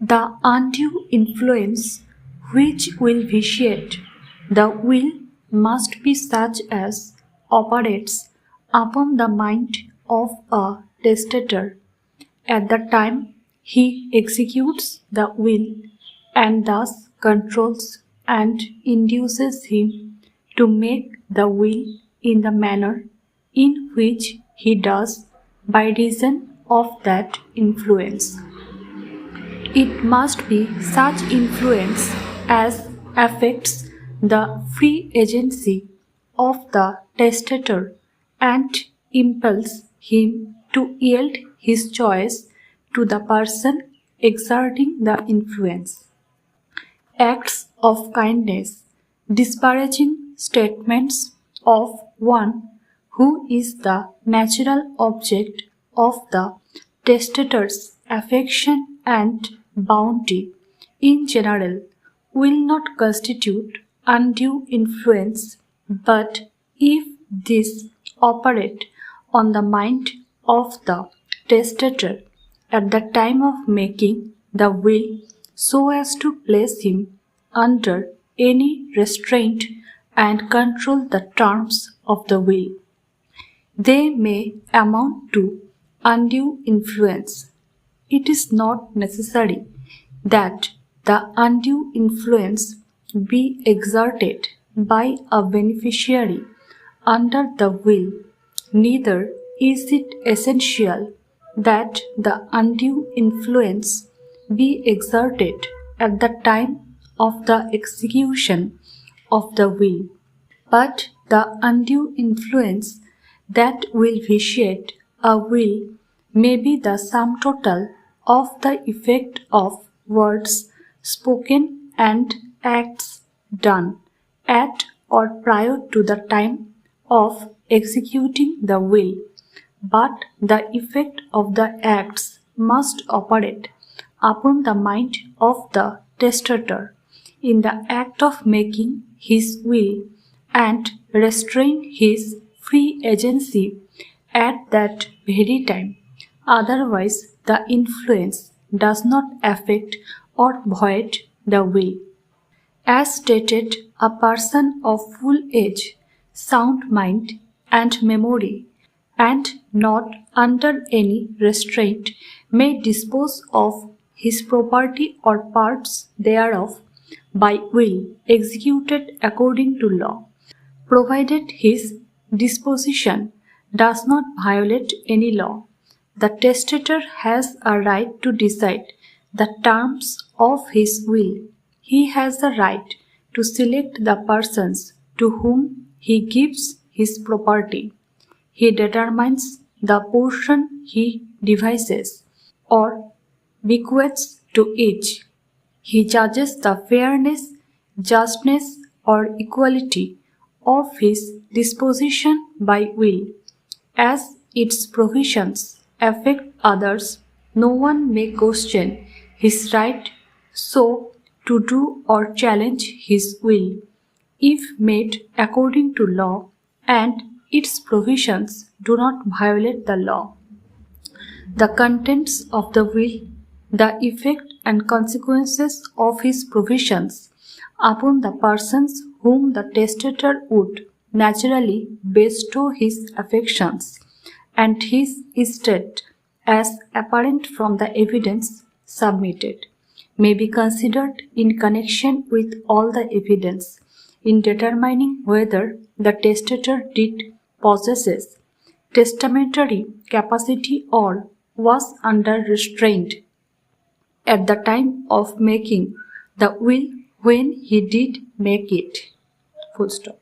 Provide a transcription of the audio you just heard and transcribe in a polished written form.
The undue influence which will vitiate the will must be such as operates upon the mind of a testator at the time he executes the will, and thus controls and induces him to make the will in the manner in which he does by reason of that influence. It must be such influence as affects the free agency of the testator and impels him to yield his choice to the person exerting the influence. Acts of kindness, disparaging statements of one who is the natural object of the testator's affection and bounty in general will not constitute undue influence, but if this operate on the mind of the testator at the time of making the will so as to place him under any restraint and control the terms of the will, they may amount to undue influence. It is not necessary that the undue influence be exerted by a beneficiary under the will, neither is it essential that the undue influence be exerted at the time of the execution of the will, but the undue influence that will vitiate a will may be the sum total of the effect of words spoken and acts done at or prior to the time of executing the will, but the effect of the acts must operate upon the mind of the testator in the act of making his will and restrain his free agency at that very time. Otherwise, the influence does not affect or void the will. As stated, a person of full age, sound mind, and memory, and not under any restraint, may dispose of his property or parts thereof by will executed according to law, provided his disposition does not violate any law. The testator has a right to decide the terms of his will. He has the right to select the persons to whom he gives his property. He determines the portion he devises or bequeaths to each. He judges the fairness, justness, or equality of his disposition by will. As its provisions affect others, no one may question his right so to do or challenge his will, if made according to law and its provisions do not violate the law. The contents of the will, the effect and consequences of his provisions upon the persons whom the testator would naturally bestow his affections, and his estate as apparent from the evidence submitted, may be considered in connection with all the evidence in determining whether the testator did possesses testamentary capacity or was under restraint at the time of making the will when he did make it. Full stop.